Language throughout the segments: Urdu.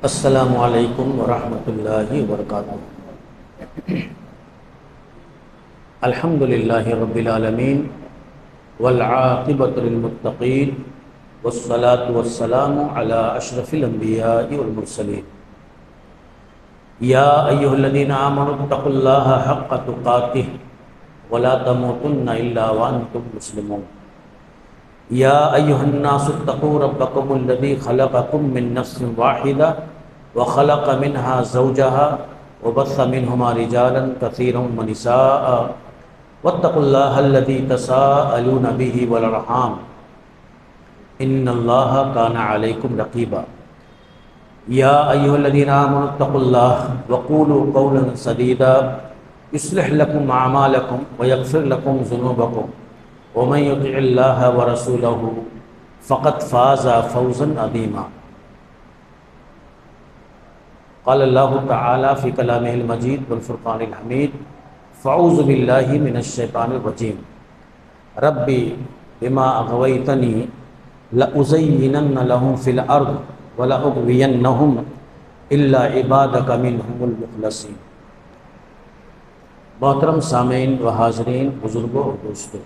السلام علیکم ورحمۃ اللہ وبرکاتہ۔ الحمد للہ رب العالمین والعاقبۃ للمتقین والصلاة والسلام علی اشرف الانبیاء والمرسلین۔ یا ایھا الذین آمنوا اتقوا اللہ حق تقاتہ ولا تموتن الا وانتم مسلمون۔ یا ایھا الناس اتقوا ربکم الذی خلقکم من نفس واحدہ وخلق منها زوجها وبث منهما رجالا كثيرا ونساء واتقوا الله الذي تساءلون به والارحام ان الله كان عليكم رقيبا۔ يا ايها الذين امنوا اتقوا الله وقولوا قولا سديدا يصلح لكم اعمالكم ويغفر لكم ذنوبكم ومن يطع الله ورسوله فقد فاز فوزا عظيما۔ قال اللہ تعالی فی کلامہ المجید والفرقان الحمید فاعوذ باللہ من الشیطان الرجیم۔ ربی بما اغویتنی لأزینن لهم فی الارض ولأغوینہم الا عبادک منہم المخلصین۔ محترم سامعین و حاضرین، بزرگوں اور دوستوں،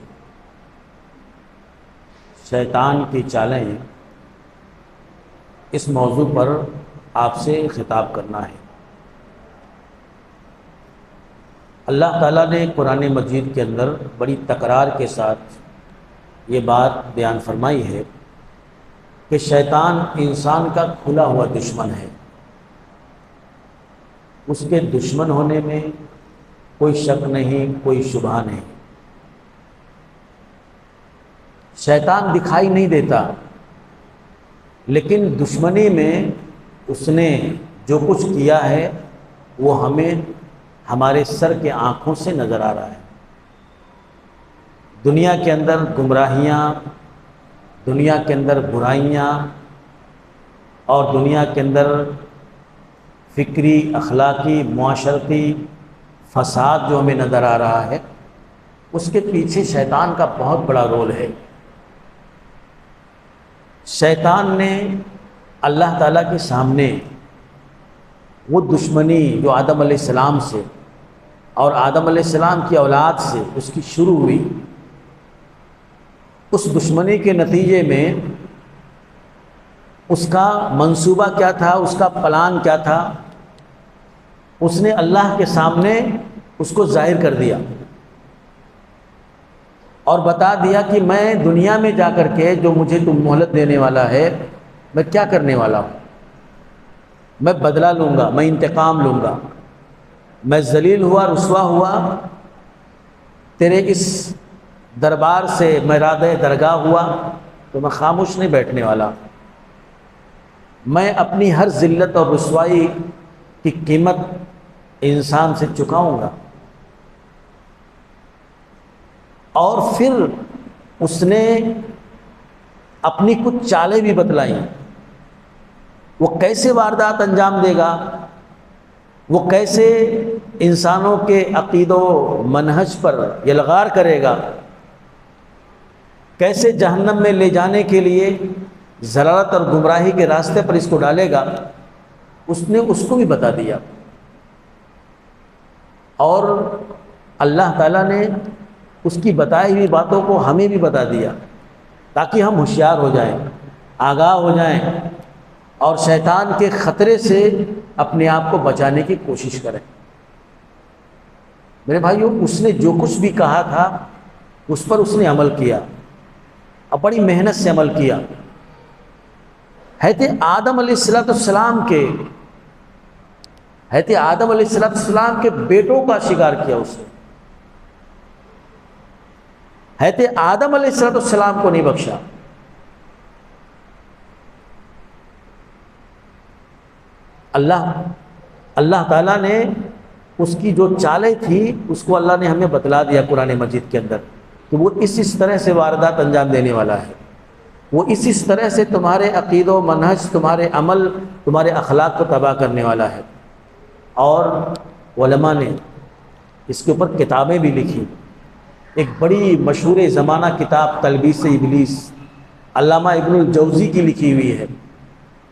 شیطان کی چالیں، اس موضوع پر آپ سے خطاب کرنا ہے۔ اللہ تعالیٰ نے قرآن مجید کے اندر بڑی تکرار کے ساتھ یہ بات بیان فرمائی ہے کہ شیطان انسان کا کھلا ہوا دشمن ہے۔ اس کے دشمن ہونے میں کوئی شک نہیں، کوئی شبہ نہیں۔ شیطان دکھائی نہیں دیتا، لیکن دشمنی میں اس نے جو کچھ کیا ہے وہ ہمیں ہمارے سر کے آنکھوں سے نظر آ رہا ہے۔ دنیا کے اندر گمراہیاں، دنیا کے اندر برائیاں، اور دنیا کے اندر فکری، اخلاقی، معاشرتی فساد جو ہمیں نظر آ رہا ہے، اس کے پیچھے شیطان کا بہت بڑا رول ہے۔ شیطان نے اللہ تعالیٰ کے سامنے وہ دشمنی جو آدم علیہ السلام سے اور آدم علیہ السلام کی اولاد سے اس کی شروع ہوئی، اس دشمنی کے نتیجے میں اس کا منصوبہ کیا تھا، اس کا پلان کیا تھا، اس نے اللہ کے سامنے اس کو ظاہر کر دیا اور بتا دیا کہ میں دنیا میں جا کر کے جو مجھے تم مہلت دینے والا ہے، میں کیا کرنے والا ہوں، میں بدلہ لوں گا، میں انتقام لوں گا، میں ذلیل ہوا، رسوا ہوا، تیرے اس دربار سے میں رادہ درگاہ ہوا تو میں خاموش نہیں بیٹھنے والا، میں اپنی ہر ذلت اور رسوائی کی قیمت انسان سے چکاؤں گا۔ اور پھر اس نے اپنی کچھ چالیں بھی بتلائیں، وہ کیسے واردات انجام دے گا، وہ کیسے انسانوں کے عقید و منہج پر یلغار کرے گا، کیسے جہنم میں لے جانے کے لیے ضلالت اور گمراہی کے راستے پر اس کو ڈالے گا، اس نے اس کو بھی بتا دیا۔ اور اللہ تعالیٰ نے اس کی بتائی ہوئی باتوں کو ہمیں بھی بتا دیا تاکہ ہم ہوشیار ہو جائیں، آگاہ ہو جائیں، اور شیطان کے خطرے سے اپنے آپ کو بچانے کی کوشش کریں۔ میرے بھائیو، اس نے جو کچھ بھی کہا تھا اس پر اس نے عمل کیا اور بڑی محنت سے عمل کیا۔ حضرت آدم علیہ السلام کے بیٹوں کا شکار کیا اس نے۔ حضرت آدم علیہ السلام کو نہیں بخشا۔ اللہ تعالیٰ نے اس کی جو چالیں تھی اس کو اللہ نے ہمیں بتلا دیا قرآن مجید کے اندر کہ وہ اس طرح سے واردات انجام دینے والا ہے، وہ اس طرح سے تمہارے عقید و منہج، تمہارے عمل، تمہارے اخلاق کو تباہ کرنے والا ہے۔ اور علماء نے اس کے اوپر کتابیں بھی لکھی۔ ایک بڑی مشہور زمانہ کتاب تلبیس ابلیس، علامہ ابن الجوزی کی لکھی ہوئی ہے۔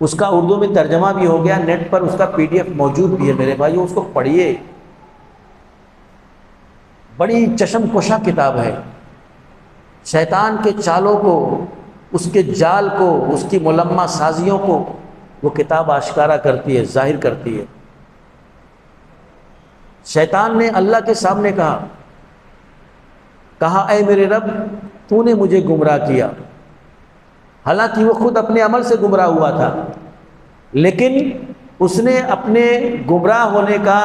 اس کا اردو میں ترجمہ بھی ہو گیا، نیٹ پر اس کا PDF موجود بھی ہے میرے بھائیو، اس کو پڑھیے، بڑی چشم کشا کتاب ہے، شیطان کے چالوں کو، اس کے جال کو، اس کی ملمہ سازیوں کو وہ کتاب آشکارا کرتی ہے، ظاہر کرتی ہے۔ شیطان نے اللہ کے سامنے کہا اے میرے رب تو نے مجھے گمراہ کیا، حالانکہ وہ خود اپنے عمل سے گمراہ ہوا تھا، لیکن اس نے اپنے گمراہ ہونے کا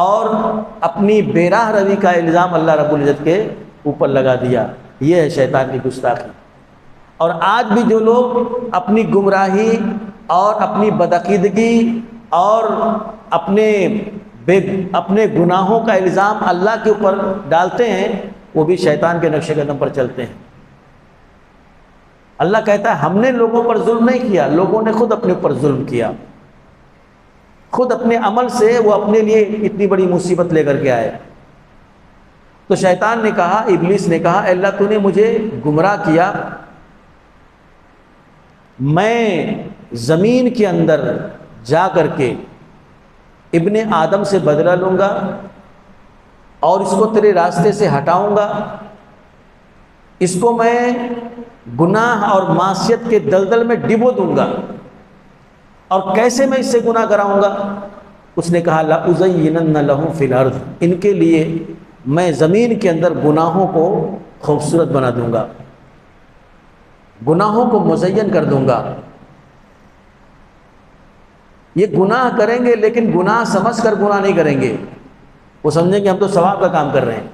اور اپنی بے راہ روی کا الزام اللہ رب العزت کے اوپر لگا دیا۔ یہ ہے شیطان کی گستاخی۔ اور آج بھی جو لوگ اپنی گمراہی اور اپنی بدعقیدگی اور اپنے گناہوں کا الزام اللہ کے اوپر ڈالتے ہیں، وہ بھی شیطان کے نقش قدم پر چلتے ہیں۔ اللہ کہتا ہے ہم نے لوگوں پر ظلم نہیں کیا، لوگوں نے خود اپنے اوپر ظلم کیا، خود اپنے عمل سے وہ اپنے لیے اتنی بڑی مصیبت لے کر کے آئے۔ تو شیطان نے کہا، ابلیس نے کہا اے اللہ تو نے مجھے گمراہ کیا، میں زمین کے اندر جا کر کے ابن آدم سے بدلہ لوں گا اور اس کو تیرے راستے سے ہٹاؤں گا، اس کو میں گناہ اور معصیت کے دلدل میں ڈبو دوں گا۔ اور کیسے میں اس سے گناہ کراؤں گا؟ اس نے کہا لَأُزَيِّنَنَّ لَهُمْ فِي الْأَرْضِ، ان کے لیے میں زمین کے اندر گناہوں کو خوبصورت بنا دوں گا، گناہوں کو مزین کر دوں گا۔ یہ گناہ کریں گے لیکن گناہ سمجھ کر گناہ نہیں کریں گے، وہ سمجھیں کہ ہم تو ثواب کا کام کر رہے ہیں۔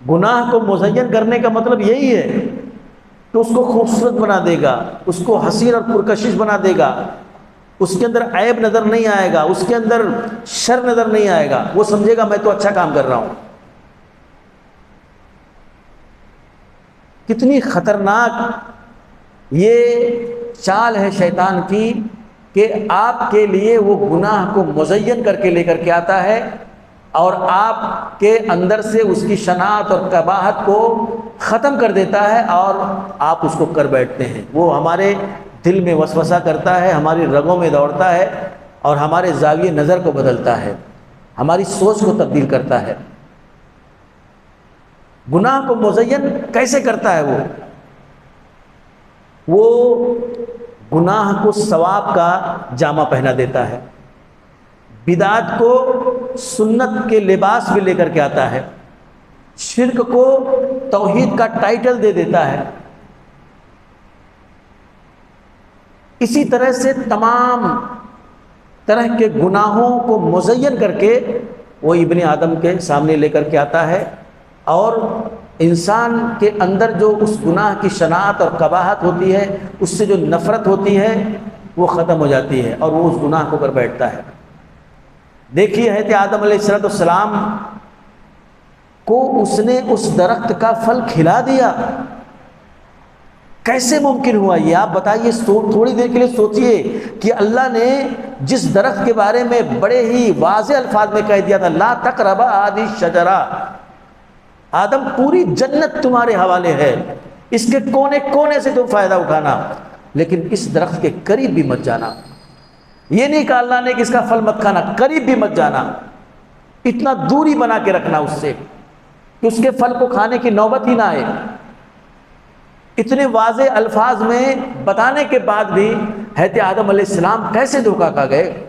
گناہ کو مزین کرنے کا مطلب یہی ہے کہ اس کو خوبصورت بنا دے گا، اس کو حسین اور پرکشش بنا دے گا، اس کے اندر عیب نظر نہیں آئے گا، اس کے اندر شر نظر نہیں آئے گا، وہ سمجھے گا میں تو اچھا کام کر رہا ہوں۔ کتنی خطرناک یہ چال ہے شیطان کی کہ آپ کے لیے وہ گناہ کو مزین کر کے لے کر کے آتا ہے اور آپ کے اندر سے اس کی شناعت اور قباحت کو ختم کر دیتا ہے اور آپ اس کو کر بیٹھتے ہیں۔ وہ ہمارے دل میں وسوسہ کرتا ہے، ہماری رگوں میں دوڑتا ہے اور ہمارے زاویہ نظر کو بدلتا ہے، ہماری سوچ کو تبدیل کرتا ہے۔ گناہ کو مزین کیسے کرتا ہے وہ گناہ کو ثواب کا جامہ پہنا دیتا ہے، بدعت کو سنت کے لباس میں لے کر کے آتا ہے، شرک کو توحید کا ٹائٹل دے دیتا ہے۔ اسی طرح سے تمام طرح کے گناہوں کو مزین کر کے وہ ابن آدم کے سامنے لے کر کے آتا ہے اور انسان کے اندر جو اس گناہ کی شناعت اور قباحت ہوتی ہے، اس سے جو نفرت ہوتی ہے وہ ختم ہو جاتی ہے اور وہ اس گناہ کو کر بیٹھتا ہے۔ دیکھیے حضرت آدم علیہ السلام کو اس نے اس درخت کا پھل کھلا دیا، کیسے ممکن ہوا یہ آپ بتائیے؟ تھوڑی دیر کے لیے سوچئے کہ اللہ نے جس درخت کے بارے میں بڑے ہی واضح الفاظ میں کہہ دیا تھا لا تقربا هذه الشجرہ، آدم پوری جنت تمہارے حوالے ہے، اس کے کونے کونے سے تم فائدہ اٹھانا، لیکن اس درخت کے قریب بھی مت جانا۔ یہ نہیں کہا اللہ نے کہ اس کا پھل مت کھانا، قریب بھی مت جانا، اتنا دوری بنا کے رکھنا اس سے کہ اس کے پھل کو کھانے کی نوبت ہی نہ آئے۔ اتنے واضح الفاظ میں بتانے کے بعد بھی حضرت آدم علیہ السلام کیسے دھوکہ کھا گئے،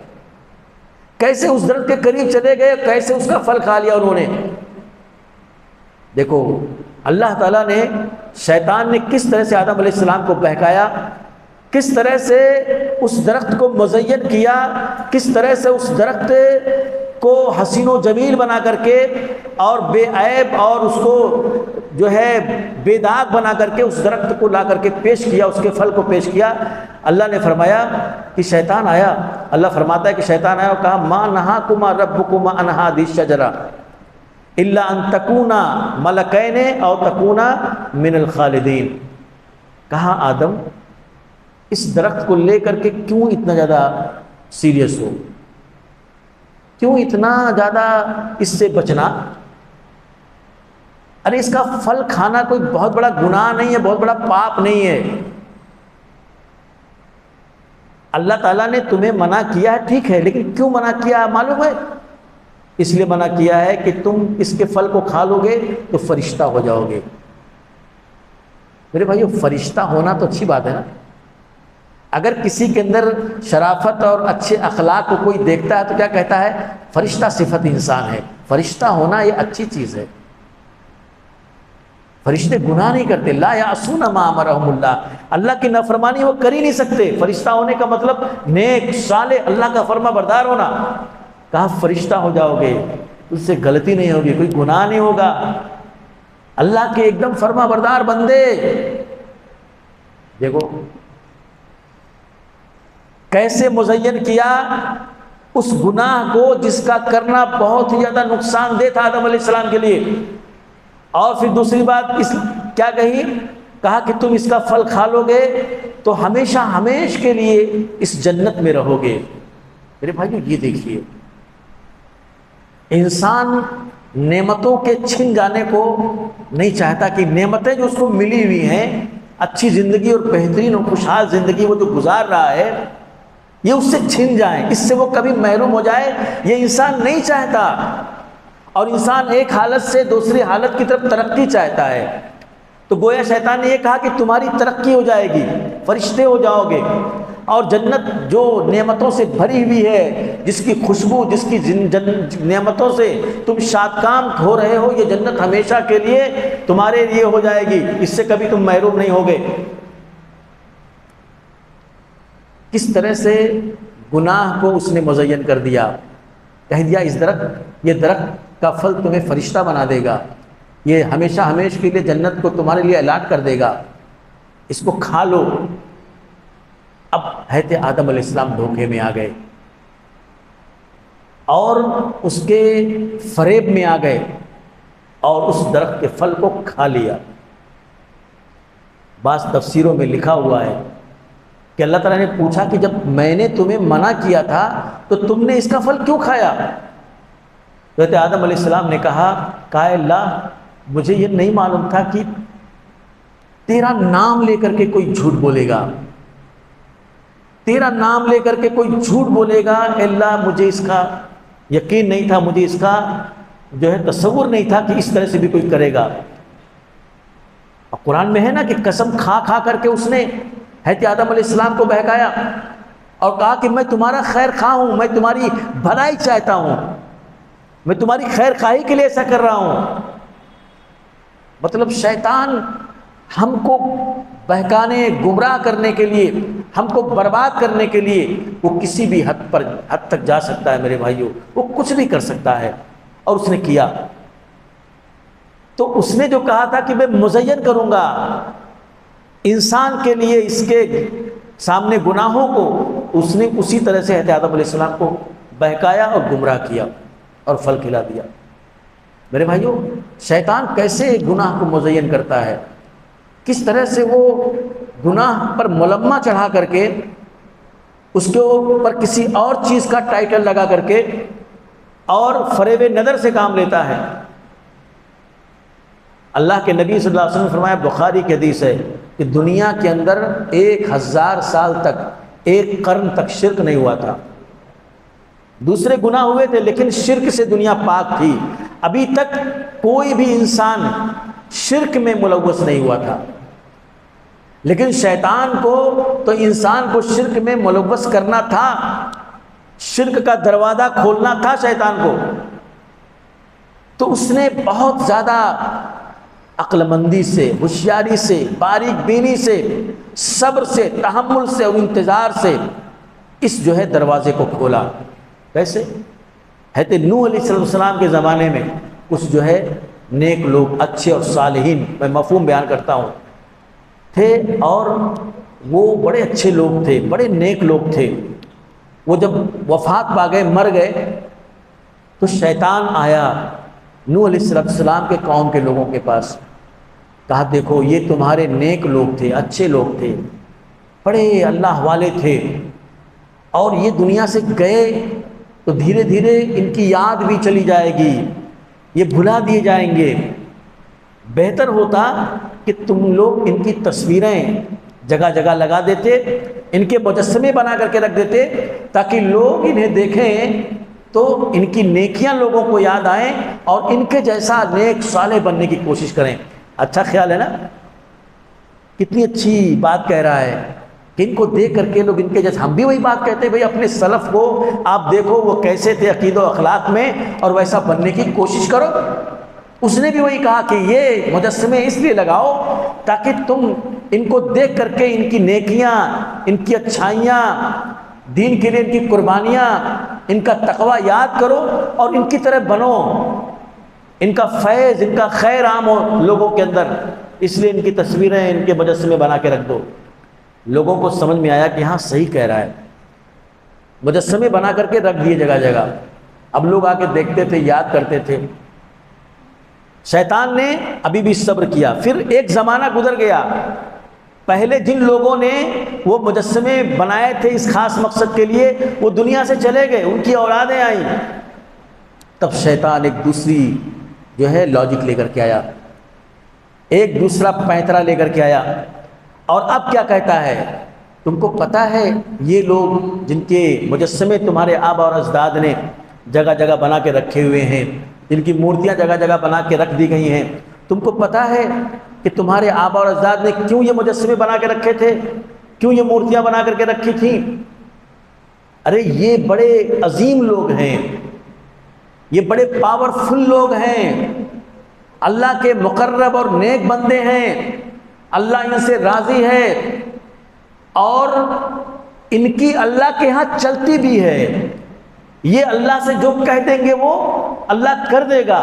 کیسے اس درخت کے قریب چلے گئے، کیسے اس کا پھل کھا لیا انہوں نے۔ دیکھو اللہ تعالیٰ نے، شیطان نے کس طرح سے آدم علیہ السلام کو بہکایا، کس طرح سے اس درخت کو مزین کیا، کس طرح سے اس درخت کو حسین و جمیل بنا کر کے اور بے عیب اور اس کو جو ہے بے داغ بنا کر کے اس درخت کو لا کر کے پیش کیا، اس کے پھل کو پیش کیا۔ اللہ نے فرمایا کہ شیطان آیا، اللہ فرماتا ہے کہ شیطان آیا اور کہا ما نہاکما ربکما عن ہذه الشجرہ الا ان تکونا ملکین او تکونا من الخالدین۔ کہا آدم اس درخت کو لے کر کے کیوں اتنا زیادہ سیریس ہو، کیوں اتنا زیادہ اس سے بچنا؟ ارے اس کا پھل کھانا کوئی بہت بڑا گناہ نہیں ہے، بہت بڑا پاپ نہیں ہے، اللہ تعالیٰ نے تمہیں منع کیا ہے ٹھیک ہے، لیکن کیوں منع کیا ہے معلوم ہے؟ اس لیے منع کیا ہے کہ تم اس کے پھل کو کھا لو گے تو فرشتہ ہو جاؤ گے۔ میرے بھائیو، فرشتہ ہونا تو اچھی بات ہے نا۔ اگر کسی کے اندر شرافت اور اچھے اخلاق کو کوئی دیکھتا ہے تو کیا کہتا ہے؟ فرشتہ صفت انسان ہے۔ فرشتہ ہونا یہ اچھی چیز ہے۔ فرشتے گناہ نہیں کرتے، لا یعصون ما امرهم اللہ، اللہ کی نافرمانی وہ کر ہی نہیں سکتے۔ فرشتہ ہونے کا مطلب نیک صالح اللہ کا فرما بردار ہونا۔ کہا فرشتہ ہو جاؤ گے، اس سے غلطی نہیں ہوگی، کوئی گناہ نہیں ہوگا، اللہ کے ایک دم فرما بردار بندے۔ دیکھو کیسے مزین کیا اس گناہ کو جس کا کرنا بہت ہی زیادہ نقصان دہ تھا آدم علیہ السلام کے لیے۔ اور پھر دوسری بات کیا کہی؟ کہا کہ تم اس کا پھل کھا لو گے تو ہمیشہ ہمیش کے لیے اس جنت میں رہو گے۔ میرے بھائیو یہ دیکھیے، انسان نعمتوں کے چھن جانے کو نہیں چاہتا کہ نعمتیں جو اس کو ملی ہوئی ہیں، اچھی زندگی اور بہترین اور خوشحال زندگی وہ جو گزار رہا ہے، یہ اس سے چھن جائیں، اس سے وہ کبھی محروم ہو جائے، یہ انسان نہیں چاہتا۔ اور انسان ایک حالت سے دوسری حالت کی طرف ترقی چاہتا ہے۔ تو گویا شیطان نے یہ کہا کہ تمہاری ترقی ہو جائے گی، فرشتے ہو جاؤ گے، اور جنت جو نعمتوں سے بھری ہوئی ہے، جس کی خوشبو، جس کی نعمتوں سے تم شادکام ہو رہے ہو، یہ جنت ہمیشہ کے لیے تمہارے لیے ہو جائے گی، اس سے کبھی تم محروم نہیں ہوگے۔ کس طرح سے گناہ کو اس نے مزین کر دیا، کہہ دیا اس درخت، یہ درخت کا پھل تمہیں فرشتہ بنا دے گا، یہ ہمیشہ ہمیش کے لیے جنت کو تمہارے لیے الاٹ کر دے گا، اس کو کھا لو۔ اب حضرت آدم علیہ السلام دھوکے میں آ گئے اور اس کے فریب میں آ گئے اور اس درخت کے پھل کو کھا لیا۔ بعض تفسیروں میں لکھا ہوا ہے کہ اللہ تعالیٰ نے پوچھا کہ جب میں نے تمہیں منع کیا تھا تو تم نے اس کا پھل کیوں کھایا؟ حضرت آدم علیہ السلام نے کہا اللہ مجھے یہ نہیں معلوم تھا کہ تیرا نام لے کر کے کوئی جھوٹ بولے گا، تیرا نام لے کر کے کوئی جھوٹ بولے گا۔ اللہ مجھے اس کا یقین نہیں تھا، مجھے اس کا جو ہے تصور نہیں تھا کہ اس طرح سے بھی کوئی کرے گا۔ اور قرآن میں ہے نا کہ قسم کھا کھا کر کے اس نے حضرت آدم علیہ السلام کو بہکایا اور کہا کہ میں تمہارا خیر خواہ ہوں، میں تمہاری بھلائی چاہتا ہوں، میں تمہاری خیر خواہی کے لیے ایسا کر رہا ہوں۔ مطلب شیطان ہم کو بہکانے، گمراہ کرنے کے لیے، ہم کو برباد کرنے کے لیے وہ کسی بھی حد تک جا سکتا ہے۔ میرے بھائیوں، وہ کچھ بھی کر سکتا ہے، اور اس نے کیا۔ تو اس نے جو کہا تھا کہ میں مزین کروں گا انسان کے لیے اس کے سامنے گناہوں کو، اس نے اسی طرح سے حضرت آدم علیہ السلام کو بہکایا اور گمراہ کیا اور پھل کھلا دیا۔ میرے بھائیوں، شیطان کیسے گناہ کو مزین کرتا ہے، کس طرح سے وہ گناہ پر ملمہ چڑھا کر کے، اس کے اوپر کسی اور چیز کا ٹائٹل لگا کر کے اور فریب نظر سے کام لیتا ہے۔ اللہ کے نبی صلی اللہ علیہ وسلم نے فرمایا، بخاری کی حدیث ہے کہ دنیا کے اندر 1000 سال تک، 1 قرن تک شرک نہیں ہوا تھا۔ دوسرے گناہ ہوئے تھے لیکن شرک سے دنیا پاک تھی، ابھی تک کوئی بھی انسان شرک میں ملوث نہیں ہوا تھا۔ لیکن شیطان کو تو انسان کو شرک میں ملوث کرنا تھا، شرک کا دروازہ کھولنا تھا شیطان کو۔ تو اس نے بہت زیادہ عقل مندی سے، ہوشیاری سے، باریک بینی سے، صبر سے، تحمل سے اور انتظار سے اس جو ہے دروازے کو کھولا۔ کیسے؟ حضرت نوح علیہ السلام کے زمانے میں کچھ جو ہے نیک لوگ، اچھے اور صالحین، میں مفہوم بیان کرتا ہوں، تھے، اور وہ بڑے اچھے لوگ تھے، بڑے نیک لوگ تھے۔ وہ جب وفات پا گئے، مر گئے، تو شیطان آیا نوح علیہ السلام کے قوم کے لوگوں کے پاس، کہا دیکھو یہ تمہارے نیک لوگ تھے، اچھے لوگ تھے، بڑے اللہ والے تھے، اور یہ دنیا سے گئے تو دھیرے دھیرے ان کی یاد بھی چلی جائے گی، یہ بھلا دیے جائیں گے۔ بہتر ہوتا کہ تم لوگ ان کی تصویریں جگہ جگہ لگا دیتے ان کے مجسمے بنا کر کے رکھ دیتے تاکہ لوگ انہیں دیکھیں تو ان کی نیکیاں لوگوں کو یاد آئیں اور ان کے جیسا نیک صالح بننے کی کوشش کریں۔ اچھا خیال ہے نا؟ کتنی اچھی بات کہہ رہا ہے کہ ان کو دیکھ کر کے لوگ ان کے جیسے، ہم بھی وہی بات کہتے ہیں بھائی اپنے سلف کو آپ دیکھو وہ کیسے تھے عقیدہ و اخلاق میں، اور ویسا بننے کی کوشش کرو۔ اس نے بھی وہی کہا کہ یہ مجسمے اس لیے لگاؤ تاکہ تم ان کو دیکھ کر کے ان کی نیکیاں، ان کی اچھائیاں، دین کے لیے ان کی قربانیاں، ان کا تقوی یاد کرو اور ان کی طرح بنو، ان کا فیض، ان کا خیر عام ہو لوگوں کے اندر، اس لیے ان کی تصویریں، ان کے مجسمے بنا کے رکھ دو۔ لوگوں کو سمجھ میں آیا کہ ہاں صحیح کہہ رہا ہے، مجسمے بنا کر کے رکھ دیے جگہ جگہ۔ اب لوگ آ کے دیکھتے تھے، یاد کرتے تھے۔ شیطان نے ابھی بھی صبر کیا۔ پھر ایک زمانہ گزر گیا، پہلے جن لوگوں نے وہ مجسمے بنائے تھے اس خاص مقصد کے لیے وہ دنیا سے چلے گئے، ان کی اولادیں آئیں۔ تب شیطان ایک دوسری جو ہے لاجک لے کر کے آیا، ایک دوسرا پینترا لے کر کے آیا، اور اب کیا کہتا ہے؟ تم کو پتہ ہے یہ لوگ جن کے مجسمے تمہارے آبا اور اجداد نے جگہ جگہ بنا کے رکھے ہوئے ہیں، جن کی مورتیاں جگہ جگہ بنا کے رکھ دی گئی ہیں، تم کو پتہ ہے کہ تمہارے آبا اور اجداد نے کیوں یہ مجسمے بنا کے رکھے تھے، کیوں یہ مورتیاں بنا کر کے رکھی تھیں؟ ارے یہ بڑے عظیم لوگ ہیں، یہ بڑے پاورفل لوگ ہیں، اللہ کے مقرب اور نیک بندے ہیں، اللہ ان سے راضی ہے، اور ان کی اللہ کے ہاں چلتی بھی ہے، یہ اللہ سے جو کہہ دیں گے وہ اللہ کر دے گا۔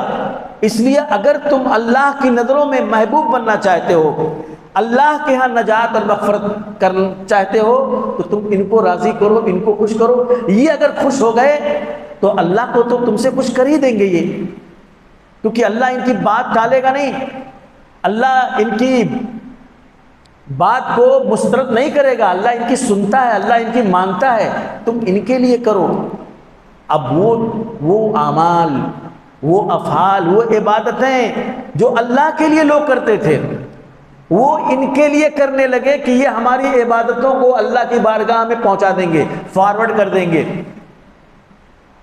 اس لیے اگر تم اللہ کی نظروں میں محبوب بننا چاہتے ہو، اللہ کے ہاں نجات اور مغفرت کرنا چاہتے ہو، تو تم ان کو راضی کرو، ان کو خوش کرو۔ یہ اگر خوش ہو گئے تو اللہ کو تو تم سے خوش کر ہی دیں گے یہ، کیونکہ اللہ ان کی بات ٹالے گا نہیں، اللہ ان کی بات کو مسترد نہیں کرے گا، اللہ ان کی سنتا ہے، اللہ ان کی مانتا ہے، تم ان کے لیے کرو۔ اب وہ اعمال، وہ افعال، وہ عبادتیں جو اللہ کے لیے لوگ کرتے تھے وہ ان کے لیے کرنے لگے کہ یہ ہماری عبادتوں کو اللہ کی بارگاہ میں پہنچا دیں گے، فارورڈ کر دیں گے،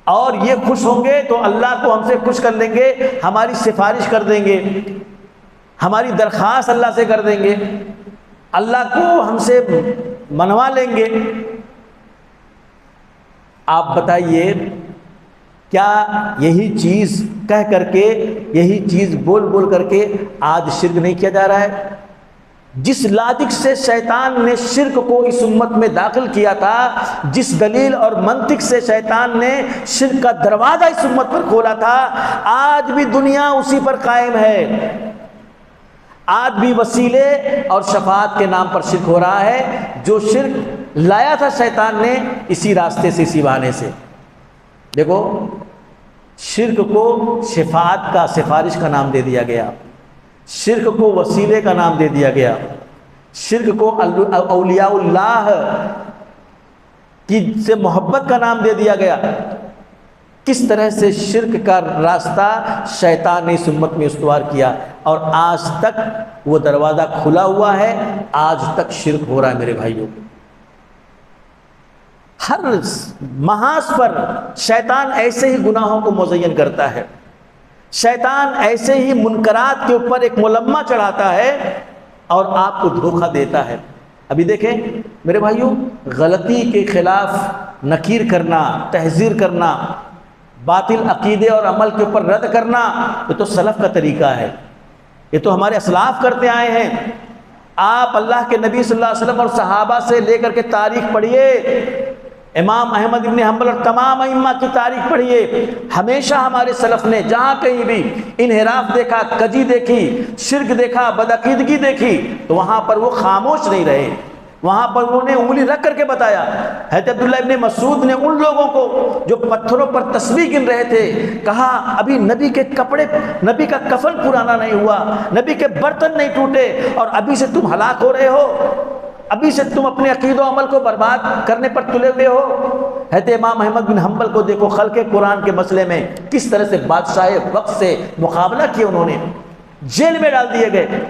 اور یہ خوش ہوں گے تو اللہ کو ہم سے خوش کر لیں گے، ہماری سفارش کر دیں گے، ہماری درخواست اللہ سے کر دیں گے، اللہ کو ہم سے منوا لیں گے۔ آپ بتائیے کیا یہی چیز کہہ کر کے، یہی چیز بول بول کر کے آج شرک نہیں کیا جا رہا ہے؟ جس لاجک سے شیطان نے شرک کو اس امت میں داخل کیا تھا، جس دلیل اور منطق سے شیطان نے شرک کا دروازہ اس امت پر کھولا تھا، آج بھی دنیا اسی پر قائم ہے۔ آج بھی وسیلے اور شفاعت کے نام پر شرک ہو رہا ہے، جو شرک لایا تھا شیطان نے اسی راستے سے، اسی بہانے سے۔ دیکھو، شرک کو شفاعت کا، سفارش کا نام دے دیا گیا، شرک کو وسیلے کا نام دے دیا گیا، شرک کو اولیاء اللہ کی سے محبت کا نام دے دیا گیا۔ کس طرح سے شرک کا راستہ شیطان نے اس امت میں استوار کیا، اور آج تک وہ دروازہ کھلا ہوا ہے، آج تک شرک ہو رہا ہے میرے بھائیوں۔ ہر محاذ پر شیطان ایسے ہی گناہوں کو مزین کرتا ہے، شیطان ایسے ہی منکرات کے اوپر ایک ملمہ چڑھاتا ہے اور آپ کو دھوکہ دیتا ہے۔ ابھی دیکھیں میرے بھائیوں، غلطی کے خلاف نکیر کرنا، تحذیر کرنا، باطل عقیدے اور عمل کے اوپر رد کرنا، یہ تو سلف کا طریقہ ہے، یہ تو ہمارے اسلاف کرتے آئے ہیں۔ آپ اللہ کے نبی صلی اللہ علیہ وسلم اور صحابہ سے لے کر کے تاریخ پڑھیے، امام احمد ابن حنبل اور تمام ائمہ کی تاریخ پڑھیے، ہمیشہ ہمارے سلف نے جہاں کہیں بھی انحراف دیکھا، کجی دیکھی، شرک دیکھا، بدعقیدگی دیکھی، تو وہاں پر وہ خاموش نہیں رہے، وہاں پر انہوں نے انگلی رکھ کر کے بتایا۔ حضرت عبداللہ ابن مسعود نے ان لوگوں کو جو پتھروں پر تسبیح گن رہے تھے کہا، ابھی نبی کے کپڑے، نبی کا کفن پرانا نہیں ہوا، نبی کے برتن نہیں ٹوٹے، اور ابھی سے تم ہلاک ہو رہے ہو، ابھی سے تم اپنے عقید و عمل کو برباد کرنے پر تلے ہوئے ہو۔ حضرت امام احمد بن حنبل کو دیکھو، خلق قرآن کے مسئلے میں کس طرح سے بادشاہ وقت سے مقابلہ کیا، انہوں نے جیل میں ڈال دیے گئے،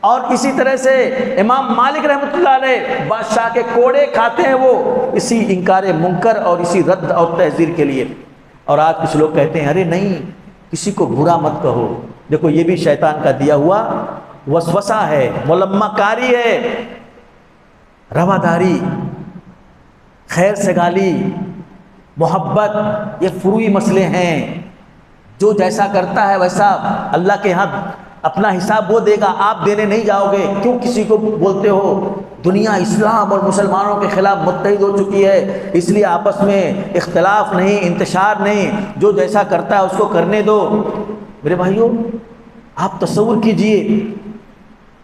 اور اسی طرح سے امام مالک رحمۃ اللہ علیہ بادشاہ کے کوڑے کھاتے ہیں وہ اسی انکار منکر اور اسی رد اور تحذیر کے لیے۔ اور آج کچھ لوگ کہتے ہیں ارے نہیں کسی کو برا مت کہو، دیکھو یہ بھی شیطان کا دیا ہوا وسوسہ ہے، ملمہ کاری ہے۔ رواداری، خیر سگالی، محبت، یہ فروعی مسئلے ہیں۔ جو جیسا کرتا ہے ویسا اللہ کے ہاں اپنا حساب وہ دے گا، آپ دینے نہیں جاؤ گے۔ کیوں کسی کو بولتے ہو؟ دنیا اسلام اور مسلمانوں کے خلاف متحد ہو چکی ہے، اس لیے آپس میں اختلاف نہیں، انتشار نہیں، جو جیسا کرتا ہے اس کو کرنے دو۔ میرے بھائیوں آپ تصور کیجئے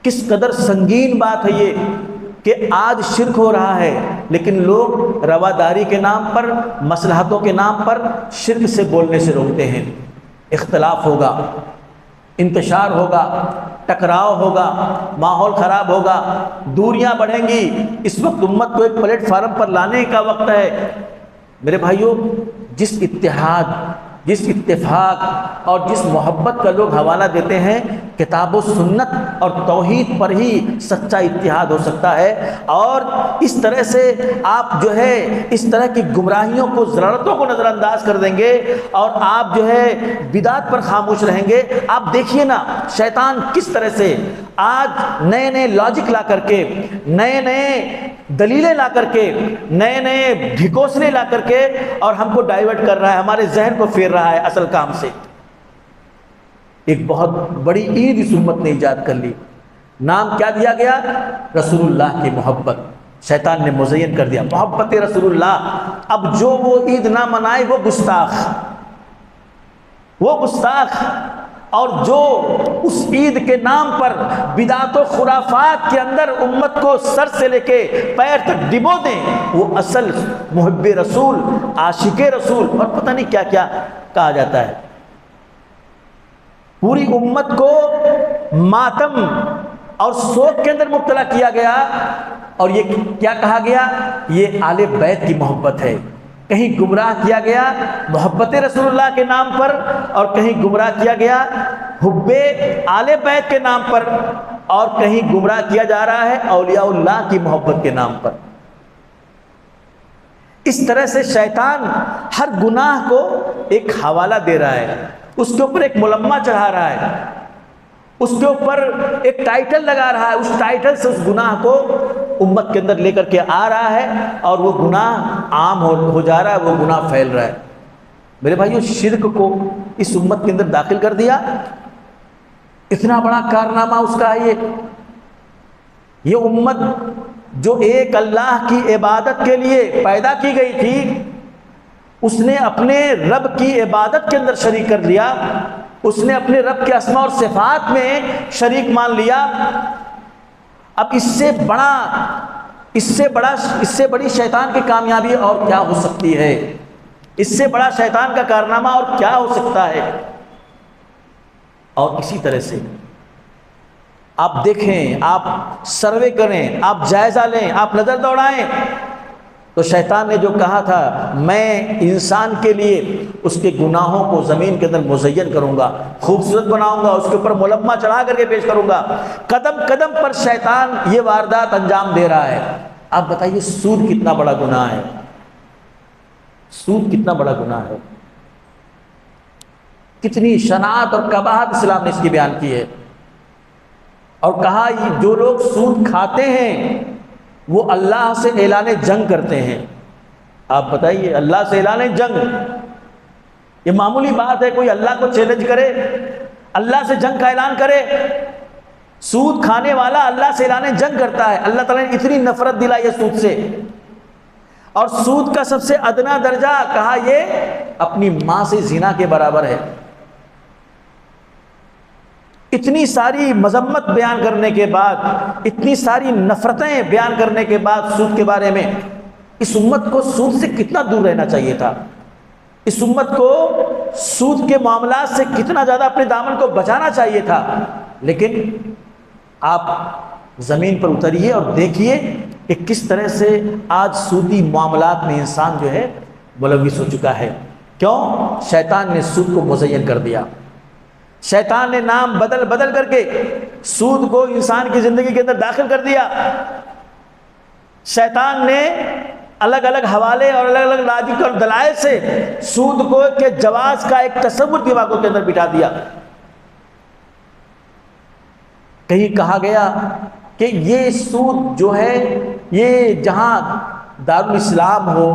کس قدر سنگین بات ہے یہ کہ آج شرک ہو رہا ہے، لیکن لوگ رواداری کے نام پر، مصلحتوں کے نام پر شرک سے بولنے سے روکتے ہیں۔ اختلاف ہوگا، انتشار ہوگا، ٹکراؤ ہوگا، ماحول خراب ہوگا، دوریاں بڑھیں گی۔ اس وقت امت کو ایک پلیٹ فارم پر لانے کا وقت ہے۔ میرے بھائیوں جس اتحاد، جس اتفاق اور جس محبت کا لوگ حوالہ دیتے ہیں، کتاب و سنت اور توحید پر ہی سچا اتحاد ہو سکتا ہے۔ اور اس طرح سے آپ جو ہے اس طرح کی گمراہیوں کو، ضرورتوں کو نظر انداز کر دیں گے اور آپ جو ہے بدعت پر خاموش رہیں گے۔ آپ دیکھیے نا شیطان کس طرح سے آج نئے نئے لاجک لا کر کے، نئے نئے دلیلیں لا کر کے، نئے نئے ڈھکوسلے لا کر کے اور ہم کو ڈائیورٹ کر رہا ہے، ہمارے ذہن کو پھیر رہا ہے اصل کام سے۔ ایک بہت بڑی عید اس امت نے ایجاد کر لی، نام کیا دیا گیا؟ رسول اللہ کی محبت۔ شیطان نے مزین کر دیا محبت رسول اللہ۔ اب جو وہ عید نہ منائے وہ گستاخ، وہ گستاخ۔ اور جو اس عید کے نام پر بدعت و خرافات کے اندر امت کو سر سے لے کے پیر تک ڈبو دیں، وہ اصل محب رسول، عاشق رسول اور پتہ نہیں کیا کیا کہا جاتا ہے۔ پوری امت کو ماتم اور سوگ کے اندر مبتلا کیا گیا، اور یہ کیا کہا گیا؟ یہ آل بیت کی محبت ہے۔ کہیں گمراہ کیا گیا محبت رسول اللہ کے نام پر، اور کہیں گمراہ کیا گیا حب آل بیت کے نام پر، اور کہیں گمراہ کیا جا رہا ہے اولیاء اللہ کی محبت کے نام پر۔ اس طرح سے شیطان ہر گناہ کو ایک حوالہ دے رہا ہے، اس کے اوپر ایک ملمہ چڑھا رہا ہے، اس کے اوپر ایک ٹائٹل لگا رہا ہے، اس ٹائٹل سے اس گناہ کو امت کے اندر لے کر کے آ رہا ہے، اور وہ گناہ عام ہو جا رہا ہے، وہ گناہ پھیل رہا ہے۔ میرے بھائیو شرک کو اس امت کے اندر داخل کر دیا، اتنا بڑا کارنامہ اس کا ہے۔ یہ امت جو ایک اللہ کی عبادت کے لیے پیدا کی گئی تھی، اس نے اپنے رب کی عبادت کے اندر شریک کر لیا، اس نے اپنے رب کے اسماء اور صفات میں شریک مان لیا۔ اب اس سے بڑی شیطان کی کامیابی اور کیا ہو سکتی ہے؟ اس سے بڑا شیطان کا کارنامہ اور کیا ہو سکتا ہے؟ اور اسی طرح سے آپ دیکھیں، آپ سروے کریں، آپ جائزہ لیں، آپ نظر دوڑائیں، تو شیطان نے جو کہا تھا میں انسان کے لیے اس کے گناہوں کو زمین کے اندر مزین کروں گا، خوبصورت بناؤں گا، اس کے اوپر ملمہ چڑھا کر کے پیش کروں گا، قدم قدم پر شیطان یہ واردات انجام دے رہا ہے۔ آپ بتائیے سود کتنا بڑا گناہ ہے، سود کتنا بڑا گناہ ہے، کتنی شناعت اور قباحت اسلام نے اس کی بیان کی ہے، اور کہا جو لوگ سود کھاتے ہیں وہ اللہ سے اعلان جنگ کرتے ہیں۔ آپ بتائیے اللہ سے اعلان جنگ، یہ معمولی بات ہے کوئی اللہ کو چیلنج کرے، اللہ سے جنگ کا اعلان کرے؟ سود کھانے والا اللہ سے اعلان جنگ کرتا ہے۔ اللہ تعالیٰ نے اتنی نفرت دلائی ہے سود سے، اور سود کا سب سے ادنا درجہ کہا یہ اپنی ماں سے زنا کے برابر ہے۔ اتنی ساری مذمت بیان کرنے کے بعد، اتنی ساری نفرتیں بیان کرنے کے بعد سود کے بارے میں، اس امت کو سود سے کتنا دور رہنا چاہیے تھا، اس امت کو سود کے معاملات سے کتنا زیادہ اپنے دامن کو بچانا چاہیے تھا۔ لیکن آپ زمین پر اتریے اور دیکھیے کہ کس طرح سے آج سودی معاملات میں انسان جو ہے ملوث ہو چکا ہے۔ کیوں؟ شیطان نے سود کو مزین کر دیا۔ شیطان نے نام بدل بدل کر کے سود کو انسان کی زندگی کے اندر داخل کر دیا. شیطان نے الگ الگ حوالے اور الگ الگ لاجک اور دلائل سے سود کو کے جواز کا ایک تصور دماغوں کے اندر بٹھا دیا. کہیں کہا گیا کہ یہ سود جو ہے یہ جہاں دارالاسلام ہو،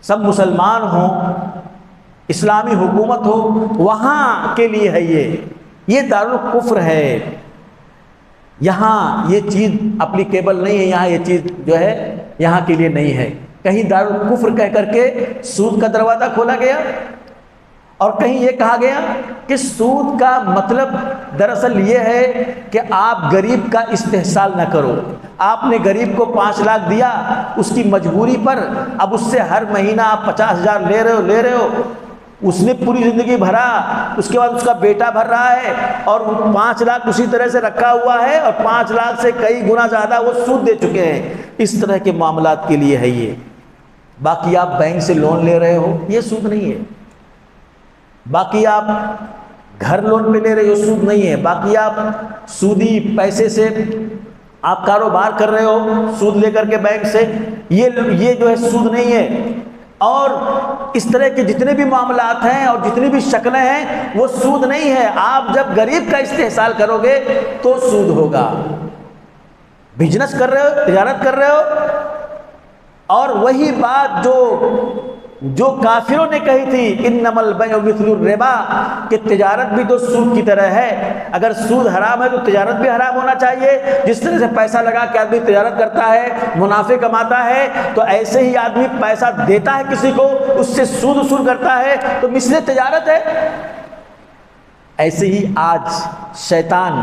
سب مسلمان ہوں، اسلامی حکومت ہو، وہاں کے لیے ہے، یہ دارالکفر ہے، یہاں یہ چیز اپلیکیبل نہیں ہے، یہاں یہ چیز جو ہے یہاں کے لیے نہیں ہے. کہیں دارالکفر کہہ کر کے سود کا دروازہ کھولا گیا، اور کہیں یہ کہا گیا کہ سود کا مطلب دراصل یہ ہے کہ آپ غریب کا استحصال نہ کرو. آپ نے غریب کو 5 لاکھ دیا اس کی مجبوری پر، اب اس سے ہر مہینہ آپ 50,000 لے رہے ہو. اس نے پوری زندگی بھرا، اس کے بعد اس کا بیٹا بھر رہا ہے، اور 5 لاکھ اسی طرح سے رکھا ہوا ہے، اور 5 لاکھ سے کئی گنا زیادہ وہ سود دے چکے ہیں. اس طرح کے معاملات کے لیے ہے یہ. باقی آپ بینک سے لون لے رہے ہو، یہ سود نہیں ہے. باقی آپ گھر لون پہ لے رہے ہو، سود نہیں ہے. باقی آپ سودی پیسے سے آپ کاروبار کر رہے ہو سود لے کر کے بینک سے، یہ جو ہے سود نہیں ہے. اور اس طرح کے جتنے بھی معاملات ہیں اور جتنی بھی شکلیں ہیں وہ سود نہیں ہے. آپ جب غریب کا استحصال کرو گے تو سود ہوگا. بزنس کر رہے ہو، تجارت کر رہے ہو، اور وہی بات جو کافروں نے کہی تھی انما البیع مثل الربا، کہ تجارت بھی تو سود کی طرح ہے. اگر سود حرام ہے تو تجارت بھی حرام ہونا چاہیے. جس طرح سے پیسہ لگا کے آدمی تجارت کرتا ہے، منافع کماتا ہے، تو ایسے ہی آدمی پیسہ دیتا ہے کسی کو، اس سے سود وصول کرتا ہے، تو مثل تجارت ہے. ایسے ہی آج شیطان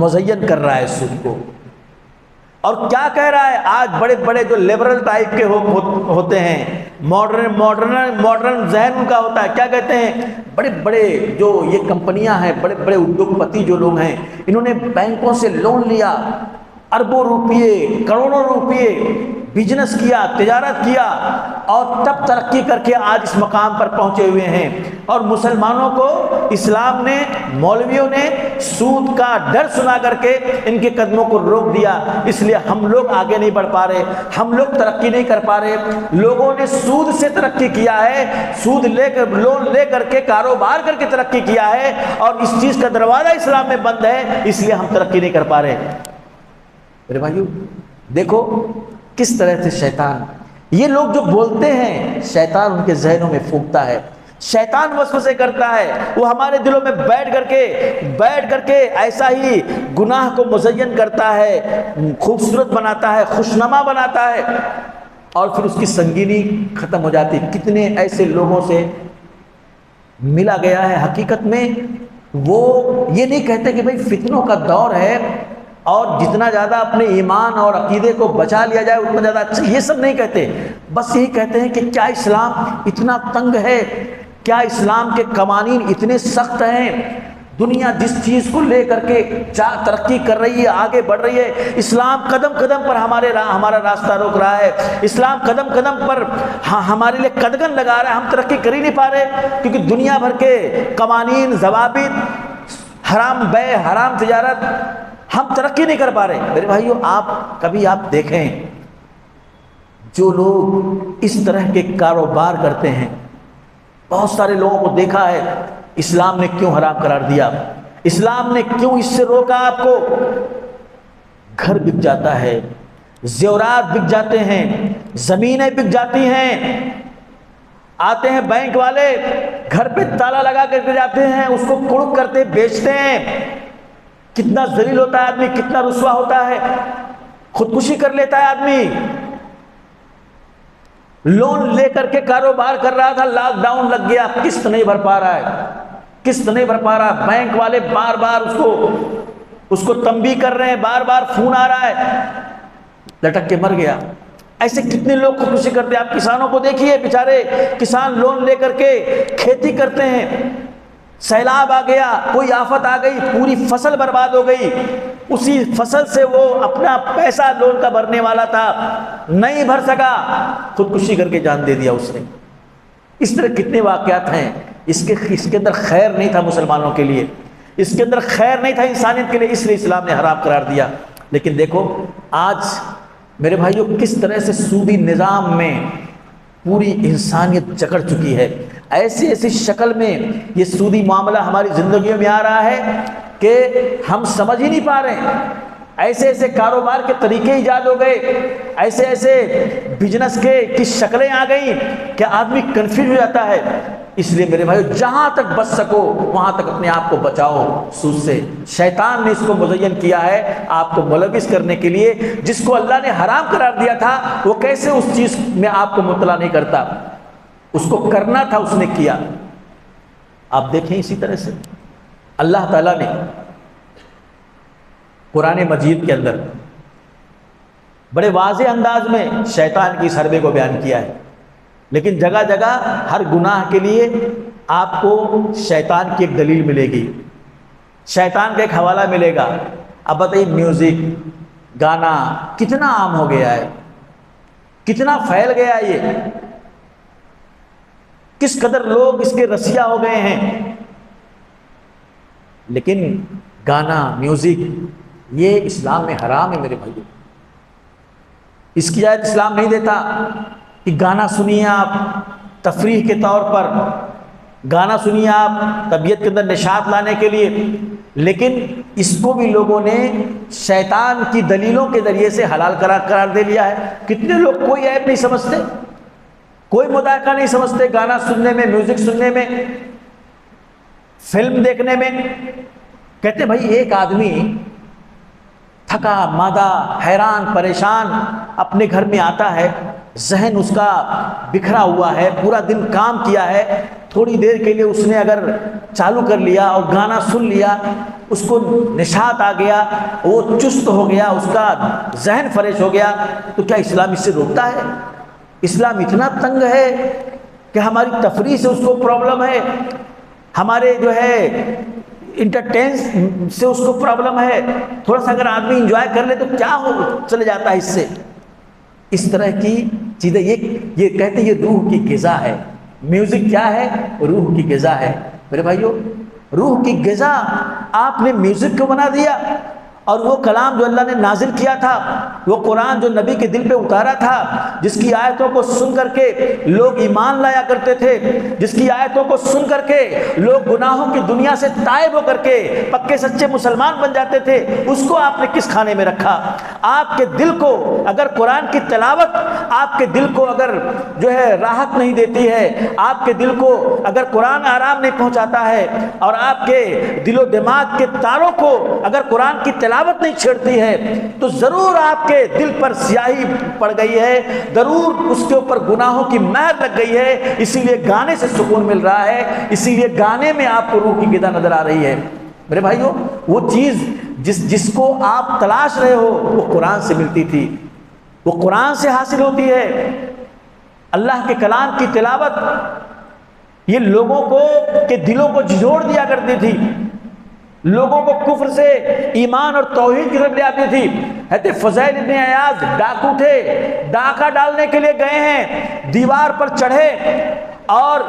مزین کر رہا ہے سود کو. اور کیا کہہ رہا ہے؟ آج بڑے بڑے جو لیبرل ٹائپ کے ہوتے ہیں، ماڈرن ذہن ان کا ہوتا ہے، کیا کہتے ہیں، بڑے بڑے جو یہ کمپنیاں ہیں، بڑے بڑے ادیوگ پتی جو لوگ ہیں، انہوں نے بینکوں سے لون لیا، اربوں روپیے، کروڑوں روپیے، بزنس کیا، تجارت کیا، اور تب ترقی کر کے آج اس مقام پر پہنچے ہوئے ہیں. اور مسلمانوں کو اسلام نے، مولویوں نے سود کا ڈر سنا کر کے ان کے قدموں کو روک دیا. اس لیے ہم لوگ آگے نہیں بڑھ پا رہے، ہم لوگ ترقی نہیں کر پا رہے. لوگوں نے سود سے ترقی کیا ہے، سود لے کر، لون لے کر کے، کاروبار کر کے ترقی کیا ہے، اور اس چیز کا دروازہ اسلام میں بند ہے، اس لیے ہم ترقی نہیں کر پا رہے. میرے بھائیو دیکھو کس طرح سے شیطان، یہ لوگ جو بولتے ہیں شیطان ان کے ذہنوں میں پھونکتا ہے، شیطان وسوسے کرتا ہے. وہ ہمارے دلوں میں بیٹھ کر کے ایسا ہی گناہ کو مزین کرتا ہے، خوبصورت بناتا ہے، خوشنما بناتا ہے، اور پھر اس کی سنگینی ختم ہو جاتی. کتنے ایسے لوگوں سے ملا گیا ہے، حقیقت میں وہ یہ نہیں کہتے کہ بھئی فتنوں کا دور ہے اور جتنا زیادہ اپنے ایمان اور عقیدے کو بچا لیا جائے اتنا زیادہ اچھا، یہ سب نہیں کہتے. بس یہی کہتے ہیں کہ کیا اسلام اتنا تنگ ہے، کیا اسلام کے قوانین اتنے سخت ہیں. دنیا جس چیز کو لے کر کے ترقی کر رہی ہے، آگے بڑھ رہی ہے، اسلام قدم قدم پر ہمارا راستہ روک رہا ہے. اسلام قدم قدم پر ہمارے لیے قدغن لگا رہا ہے. ہم ترقی کر ہی نہیں پا رہے کیونکہ دنیا بھر کے قوانین، ضوابط، حرام بیع، حرام تجارت، ہم ترقی نہیں کر پا رہے. میرے بھائیو کبھی آپ دیکھیں جو لوگ اس طرح کے کاروبار کرتے ہیں، بہت سارے لوگوں کو دیکھا ہے، اسلام نے کیوں حرام قرار دیا، اسلام نے کیوں اس سے روکا آپ کو. گھر بک جاتا ہے، زیورات بک جاتے ہیں، زمینیں بک جاتی ہیں. آتے ہیں بینک والے، گھر پہ تالا لگا کر کے جاتے ہیں، اس کو کڑک کرتے بیچتے ہیں. کتنا ذلیل ہوتا ہے آدمی، کتنا رسوا ہوتا ہے، خودکشی کر لیتا ہے آدمی. لون لے کر کے کاروبار کر رہا تھا، لاک ڈاؤن لگ گیا، قسط نہیں بھر پا رہا ہے، بینک والے بار بار اس کو تنبیہ کر رہے ہیں، بار بار فون آ رہا ہے، لٹک کے مر گیا. ایسے کتنے لوگ خودکشی کرتے ہیں. آپ کسانوں کو دیکھیے، بیچارے کسان لون لے کر کے کھیتی کرتے ہیں، سیلاب آ گیا، کوئی آفت آ گئی، پوری فصل برباد ہو گئی. اسی فصل سے وہ اپنا پیسہ لون کا بھرنے والا تھا، نہیں بھر سکا، خودکشی کر کے جان دے دیا اس نے. اس طرح کتنے واقعات ہیں. اس کے اندر خیر نہیں تھا مسلمانوں کے لیے، اس کے اندر خیر نہیں تھا انسانیت کے لیے، اس لیے اسلام نے حرام قرار دیا۔ لیکن دیکھو آج میرے بھائیوں کس طرح سے سودی نظام میں پوری انسانیت جکڑ چکی ہے، ایسی شکل میں یہ سودی معاملہ ہماری زندگیوں میں آ رہا ہے کہ ہم سمجھ ہی نہیں پا رہے ہیں۔ ایسے کاروبار کے طریقے ایجاد ہو گئے، ایسے بزنس کی شکلیں آ گئیں کہ آدمی کنفیوز ہو جاتا ہے۔ اس لیے میرے بھائیو جہاں تک بچ سکو وہاں تک اپنے آپ کو بچاؤ سود سے۔ شیطان نے اس کو مزین کیا ہے آپ کو ملوث کرنے کے لیے، جس کو اللہ نے حرام قرار دیا تھا وہ کیسے اس چیز میں آپ کو مطلع نہیں کرتا، اس کو کرنا تھا اس نے کیا۔ آپ دیکھیں اسی طرح سے اللہ تعالیٰ نے قرآن مجید کے اندر بڑے واضح انداز میں شیطان کی اس حربے کو بیان کیا ہے، لیکن جگہ جگہ ہر گناہ کے لیے آپ کو شیطان کی ایک دلیل ملے گی، شیطان کا ایک حوالہ ملے گا۔ اب بتائیے میوزک گانا کتنا عام ہو گیا ہے، کتنا پھیل گیا ہے، یہ کس قدر لوگ اس کے رسیا ہو گئے ہیں۔ لیکن گانا میوزک یہ اسلام میں حرام ہے میرے بھائیو، اس کی اجازت اسلام نہیں دیتا کہ گانا سنیے آپ تفریح کے طور پر، گانا سنیے آپ طبیعت کے اندر نشاط لانے کے لیے، لیکن اس کو بھی لوگوں نے شیطان کی دلیلوں کے ذریعے سے حلال قرار دے لیا ہے۔ کتنے لوگ کوئی عیب نہیں سمجھتے، کوئی مذائقہ نہیں سمجھتے گانا سننے میں، میوزک سننے میں، فلم دیکھنے میں۔ کہتے ہیں بھائی ایک آدمی تھکا مادہ حیران پریشان اپنے گھر میں آتا ہے، ذہن اس کا بکھرا ہوا ہے، پورا دن کام کیا ہے، تھوڑی دیر کے لیے اس نے اگر چالو کر لیا اور گانا سن لیا، اس کو نشاط آ گیا، وہ چست ہو گیا، اس کا ذہن فریش ہو گیا، تو کیا اسلام اس سے روکتا ہے؟ اسلام اتنا تنگ ہے کہ ہماری تفریح سے اس کو پرابلم ہے، ہمارے جو ہے انٹرٹین سے اس کو پرابلم ہے، تھوڑا سا اگر آدمی انجوائے کر لے تو کیا ہو چلے جاتا ہے اس سے۔ اس طرح کی چیزیں یہ کہتے ہیں یہ روح کی غذا ہے۔ میوزک کیا ہے؟ روح کی غذا ہے میرے بھائیو۔ روح کی غذا آپ نے میوزک کو بنا دیا، اور وہ کلام جو اللہ نے نازل کیا تھا، وہ قرآن جو نبی کے دل پہ اتارا تھا، جس کی آیتوں کو سن کر کے لوگ ایمان لایا کرتے تھے، جس کی آیتوں کو سن کر کے لوگ گناہوں کی دنیا سے تائب ہو کر کے پکے سچے مسلمان بن جاتے تھے، اس کو آپ نے کس کھانے میں رکھا؟ آپ کے دل کو اگر قرآن کی تلاوت آپ کے دل کو اگر جو ہے راحت نہیں دیتی ہے، آپ کے دل کو اگر قرآن آرام نہیں پہنچاتا ہے، اور آپ کے دل و دماغ کے تاروں کو اگر قرآن کی تلاوت نہیں چھیڑتی ہے، تو ضرور آپ کے دل پر سیاہی پڑ گئی ہے، ضرور اس کے اوپر گناہوں کی مہر لگ گئی ہے۔ اسی لیے گانے سے سکون مل رہا ہے، اسی لیے گانے میں آپ کو روح کی غذا نظر آ رہی ہے میرے بھائیو۔ وہ چیز جس کو آپ تلاش رہے ہو وہ قرآن سے ملتی تھی، وہ قرآن سے حاصل ہوتی ہے۔ اللہ کے کلام کی تلاوت یہ لوگوں کو کے دلوں کو جھنجھوڑ دیا کرتی تھی، لوگوں کو کفر سے ایمان اور توحید کی طرف لے آتی تھی۔ حضرت فضیل ابن عیاض ڈاکو تھے، ڈاکہ ڈالنے کے لیے گئے ہیں، دیوار پر چڑھے، اور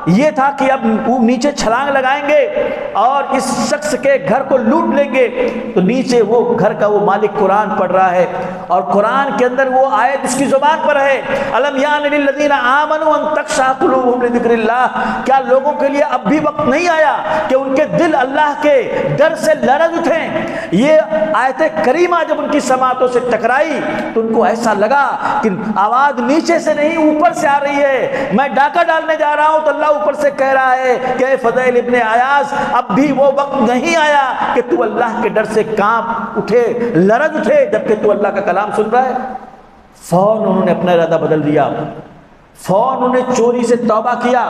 یہ تھا کہ اب وہ نیچے چھلانگ لگائیں گے اور اس شخص کے گھر کو لوٹ لیں گے، تو نیچے وہ گھر کا وہ مالک قرآن پڑھ رہا ہے، اور قرآن کے اندر وہ آیت اس کی زبان پر ہے، الم یان للذین آمنوا ان تخشع قلوبهم لذکر اللہ۔ کیا لوگوں کے لیے اب بھی وقت نہیں آیا کہ ان کے دل اللہ کے ڈر سے لرز اٹھیں؟ یہ آیت کریمہ جب ان کی سماعتوں سے ٹکرائی تو ان کو ایسا لگا کہ آواز نیچے سے نہیں اوپر سے آ رہی ہے، میں ڈاکہ ڈالنے جا رہا ہوں تو اللہ اوپر سے کہہ رہا ہے کہ اے فضیل ابن عیاض اب بھی وہ وقت نہیں آیا کہ تو اللہ کے ڈر سے کانپ اٹھے، لرز اٹھے، جبکہ تو اللہ کا کلام سن رہا ہے۔ فوراً انہوں نے اپنا ارادہ بدل دیا، فوراً انہوں نے چوری سے توبہ کیا،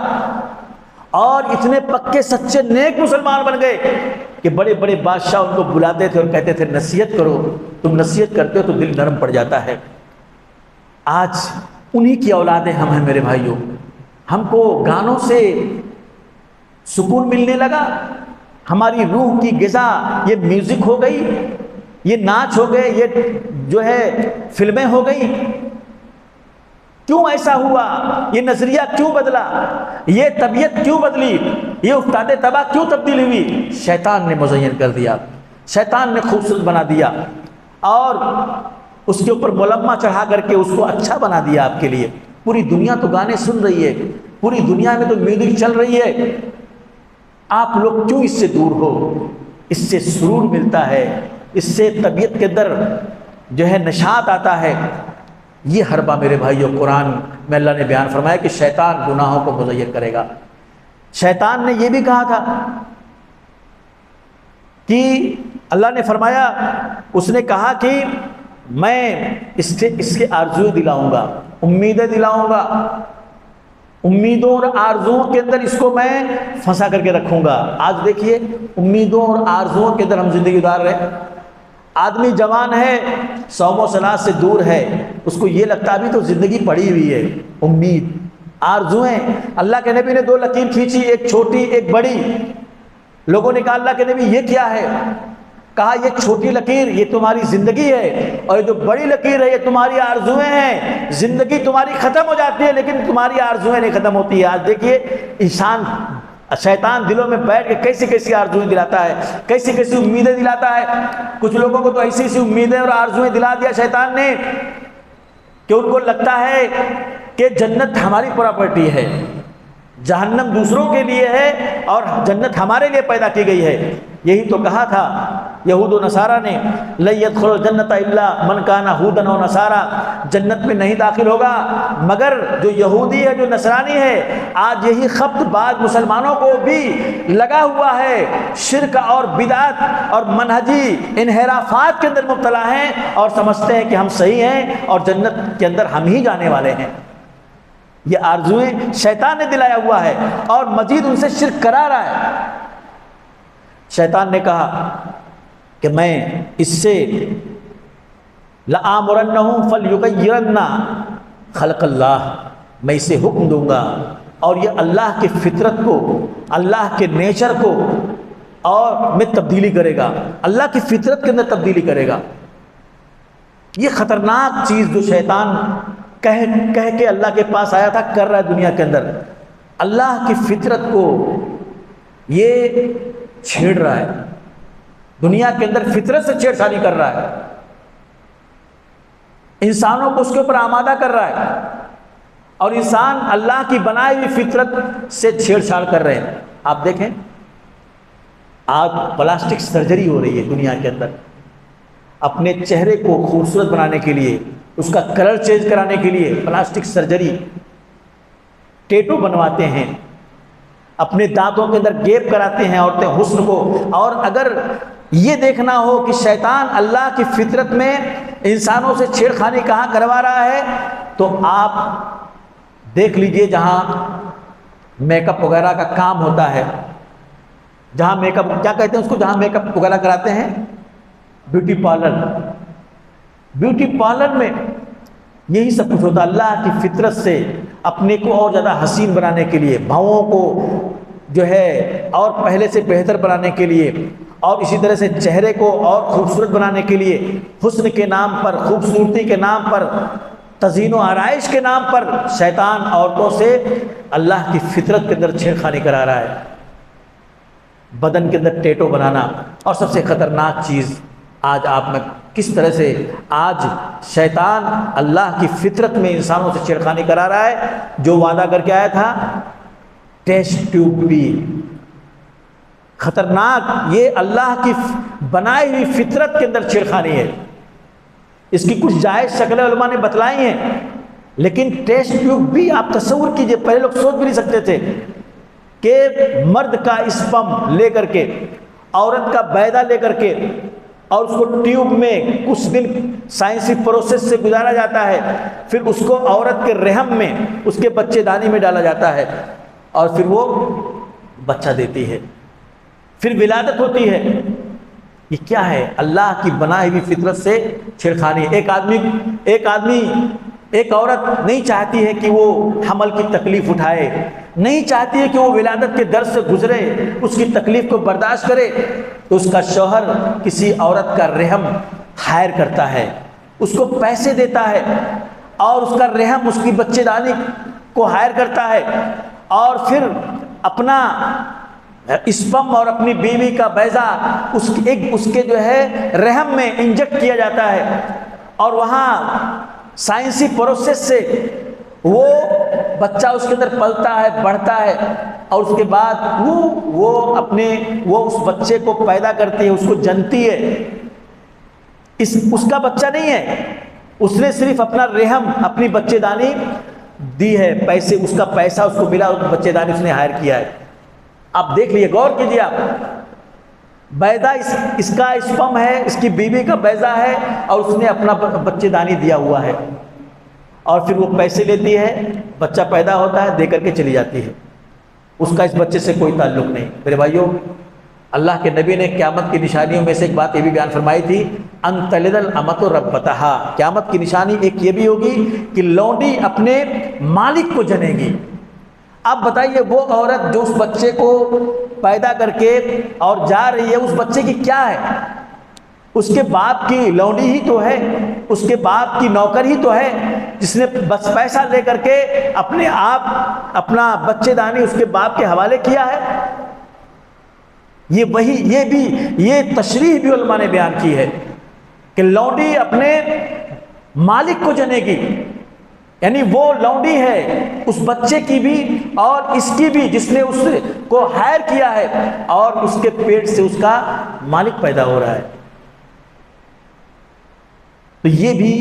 اور اتنے پکے سچے نیک مسلمان بن گئے کہ بڑے بڑے بادشاہ ان کو بلاتے تھے اور کہتے تھے نصیحت کرو، تم نصیحت کرتے ہو تو دل نرم پڑ جاتا ہے۔ آج انہی کی اولادیں ہم ہیں میرے بھائیوں۔ ہم کو گانوں سے سکون ملنے لگا، ہماری روح کی غذا یہ میوزک ہو گئی، یہ ناچ ہو گئے، یہ جو ہے فلمیں ہو گئی۔ کیوں ایسا ہوا، یہ نظریہ کیوں بدلا، یہ طبیعت کیوں بدلی، یہ افتاد تباہ کیوں تبدیل ہوئی؟ شیطان نے مزین کر دیا، شیطان نے خوبصورت بنا دیا، اور اس کے اوپر ملمہ چڑھا کر کے اس کو اچھا بنا دیا آپ کے لیے۔ پوری دنیا تو گانے سن رہی ہے، پوری دنیا میں تو میوزک چل رہی ہے، آپ لوگ کیوں اس سے دور ہو؟ اس سے سرور ملتا ہے، اس سے طبیعت کے اندر جو ہے نشاط آتا ہے۔ یہ حربہ میرے بھائیوں قرآن میں اللہ نے بیان فرمایا کہ شیطان گناہوں کو مزین کرے گا۔ شیطان نے یہ بھی کہا تھا کہ اللہ نے فرمایا، اس نے کہا کہ میں اس کے آرزویں دلاؤں گا، امیدیں دلاؤں گا، امیدوں اور آرزوؤں کے اندر اس کو میں پھنسا کر کے رکھوں گا۔ آج دیکھیے امیدوں اور آرزوؤں کے اندر ہم زندگی گزار رہے ہیں۔ آدمی جوان ہے، صوم و صلات سے دور ہے، اس کو یہ لگتا ابھی تو زندگی پڑی ہوئی ہے۔ امید، آرزویں، اللہ کے نبی نے 2 لکیر کھینچی، ایک چھوٹی ایک بڑی۔ لوگوں نے کہا اللہ کے نبی یہ کیا ہے؟ کہا یہ چھوٹی لکیر یہ تمہاری زندگی ہے، اور یہ جو بڑی لکیر ہے یہ تمہاری آرزویں ہیں۔ زندگی تمہاری ختم ہو جاتی ہے لیکن تمہاری آرزویں نہیں ختم ہوتی ہے۔ آج دیکھیے انسان، شیطان دلوں میں بیٹھ کے کیسی کیسی آرزویں دلاتا ہے، کیسی کیسی امیدیں دلاتا ہے۔ کچھ لوگوں کو تو ایسی ایسی امیدیں اور آرزویں دلا دیا شیطان نے کہ ان کو لگتا ہے کہ جنت ہماری پراپرٹی ہے، جہنم دوسروں کے لیے ہے اور جنت ہمارے لیے پیدا کی گئی ہے۔ یہی تو کہا تھا یہود و نصارہ نے، لن يدخل الجنت الا من کان ہودا و نصارا، جنت میں نہیں داخل ہوگا مگر جو یہودی ہے، جو نصرانی ہے۔ آج یہی خبط بعض مسلمانوں کو بھی لگا ہوا ہے، شرک اور بدعت اور منہجی انحرافات کے اندر مبتلا ہیں اور سمجھتے ہیں کہ ہم صحیح ہیں اور جنت کے اندر ہم ہی جانے والے ہیں۔ یہ آرزویں شیطان نے دلایا ہوا ہے اور مزید ان سے شرک کرا رہا ہے۔ شیطان نے کہا کہ میں اس سے لآمرنہم فلیغیرن خلق اللہ، میں اسے حکم دوں گا اور یہ اللہ کی فطرت کو، اللہ کے نیچر کو اور میں تبدیلی کرے گا، اللہ کی فطرت کے اندر تبدیلی کرے گا۔ یہ خطرناک چیز جو شیطان کہہ کے اللہ کے پاس آیا تھا کر رہا ہے دنیا کے اندر، اللہ کی فطرت کو یہ چھیڑ رہا ہے، دنیا کے اندر فطرت سے چھیڑ چھاڑی کر رہا ہے، انسانوں کو اس کے اوپر آمادہ کر رہا ہے، اور انسان اللہ کی بنائی ہوئی فطرت سے چھیڑ چھاڑ کر رہے ہیں۔ آپ دیکھیں آج پلاسٹک سرجری ہو رہی ہے دنیا کے اندر، اپنے چہرے کو خوبصورت بنانے کے لیے، اس کا کلر چینج کرانے کے لیے پلاسٹک سرجری، ٹیٹو بنواتے ہیں، اپنے دانتوں کے اندر گیپ کراتے ہیں عورتیں حسن کو۔ اور اگر یہ دیکھنا ہو کہ شیطان اللہ کی فطرت میں انسانوں سے چھیڑ خانی کہاں کروا رہا ہے تو آپ دیکھ لیجئے جہاں میک اپ وغیرہ کا کام ہوتا ہے، جہاں میک اپ کیا کہتے ہیں اس کو، جہاں میک اپ وغیرہ کراتے ہیں، بیوٹی پارلر۔ بیوٹی پارلر میں یہی سب کچھ ہوتا ہے، اللہ کی فطرت سے اپنے کو اور زیادہ حسین بنانے کے لیے، بھووں کو جو ہے اور پہلے سے بہتر بنانے کے لیے، اور اسی طرح سے چہرے کو اور خوبصورت بنانے کے لیے، حسن کے نام پر، خوبصورتی کے نام پر، تزئین و آرائش کے نام پر شیطان عورتوں سے اللہ کی فطرت کے اندر چھیڑ خانی کرا رہا ہے۔ بدن کے اندر ٹیٹو بنانا، اور سب سے خطرناک چیز آج آپ میں کس طرح سے آج شیطان اللہ کی فطرت میں انسانوں سے چھیڑخانی کرا رہا ہے۔ جو وعدہ کر کے آیا تھا ٹیسٹ ٹیوب بھی خطرناک، یہ اللہ کی بنائی ہوئی فطرت کے اندر چھیڑخانی ہے۔ اس کی کچھ جائز شکلیں علماء نے بتلائی ہیں، لیکن ٹیسٹ ٹیوب بھی آپ تصور کیجئے، پہلے لوگ سوچ بھی نہیں سکتے تھے کہ مرد کا اسپم لے کر کے، عورت کا بیضہ لے کر کے، اور اس کو ٹیوب میں کچھ دن سائنسی پروسیس سے گزارا جاتا ہے، پھر اس کو عورت کے رحم میں اس کے بچے دانی میں ڈالا جاتا ہے، اور پھر وہ بچہ دیتی ہے، پھر ولادت ہوتی ہے۔ یہ کیا ہے؟ اللہ کی بنائی ہوئی فطرت سے چھیڑخانی۔ ایک عورت نہیں چاہتی ہے کہ وہ حمل کی تکلیف اٹھائے، نہیں چاہتی ہے کہ وہ ولادت کے درد سے گزرے، اس کی تکلیف کو برداشت کرے، تو اس کا شوہر کسی عورت کا رحم ہائر کرتا ہے، اس کو پیسے دیتا ہے، اور اس کا رحم، اس کی بچے دانی کو ہائر کرتا ہے، اور پھر اپنا اسپم اور اپنی بیوی کا بیضہ اس کے جو ہے رحم میں انجیکٹ کیا جاتا ہے، اور وہاں سائنسی پروسیس سے وہ بچہ اس کے اندر پلتا ہے، بڑھتا ہے، اور اس کے بعد وہ اس بچے کو پیدا کرتی ہے، اس کو جنتی ہے۔ اس کا بچہ نہیں ہے، اس نے صرف اپنا رحم، اپنی بچے دانی دی ہے، پیسے، اس کا پیسہ اس کو ملا، بچے دانی اس نے ہائر کیا ہے۔ آپ دیکھ لیے، غور کیجیے آپ، بیضہ اس کا اسپم ہے، اس کی بیوی کا بیضہ ہے، اور اس نے اپنا بچے دانی دیا ہوا ہے، اور پھر وہ پیسے لیتی ہے، بچہ پیدا ہوتا ہے، دے کر کے چلی جاتی ہے، اس کا اس بچے سے کوئی تعلق نہیں۔ میرے بھائیوں، اللہ کے نبی نے قیامت کی نشانیوں میں سے ایک بات یہ بھی بیان فرمائی تھی، ان تلد الامۃ ربتہا، قیامت کی نشانی ایک یہ بھی ہوگی کہ لونڈی اپنے مالک کو جنے گی۔ اب بتائیے، وہ عورت جو اس بچے کو پیدا کر کے اور جا رہی ہے، اس بچے کی کیا ہے؟ اس کے باپ کی لونڈی ہی تو ہے، اس کے باپ کی نوکر ہی تو ہے، جس نے بس پیسہ لے کر کے اپنے آپ اپنا بچے دانی اس کے باپ کے حوالے کیا ہے۔ یہ تشریح بھی علماء نے بیان کی ہے کہ لونڈی اپنے مالک کو جنے گی، یعنی وہ لونڈی ہے اس بچے کی بھی اور اس کی بھی، جس نے اس کو ہائر کیا ہے، اور اس کے پیٹ سے اس کا مالک پیدا ہو رہا ہے۔ تو یہ بھی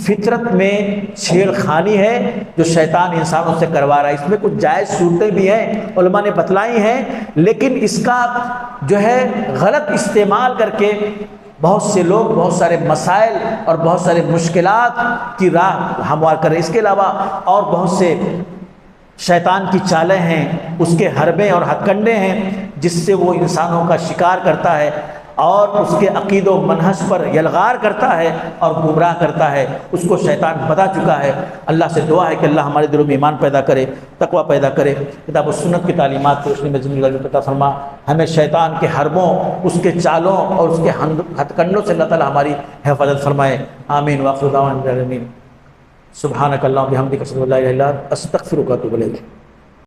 فطرت میں چھیڑ خانی ہے جو شیطان انسانوں سے کروا رہا ہے۔ اس میں کچھ جائز صورتیں بھی ہیں، علماء نے بتلائی ہیں، لیکن اس کا جو ہے غلط استعمال کر کے بہت سے لوگ بہت سارے مسائل اور بہت سارے مشکلات کی راہ ہموار کر رہے ہیں۔ اس کے علاوہ اور بہت سے شیطان کی چالیں ہیں، اس کے حربے اور ہتھ کنڈے ہیں، جس سے وہ انسانوں کا شکار کرتا ہے اور اس کے عقید و منہج پر یلغار کرتا ہے اور گمراہ کرتا ہے۔ اس کو شیطان بتا چکا ہے۔ اللہ سے دعا ہے کہ اللہ ہمارے دلوں میں ایمان پیدا کرے، تقوی پیدا کرے، کتاب و سنت کی تعلیمات کو روشنی میں زندگی عطا فرما، ہمیں شیطان کے حربوں، اس کے چالوں اور اس کے ہتھ کنڈوں سے اللہ تعالی ہماری حفاظت فرمائے۔ آمین۔ وآخر دعوانا الحمدللہ۔ سبحانک اللہم وبحمدک، اشہد ان لا الہ الا انت، استغفرک واتوب الیک۔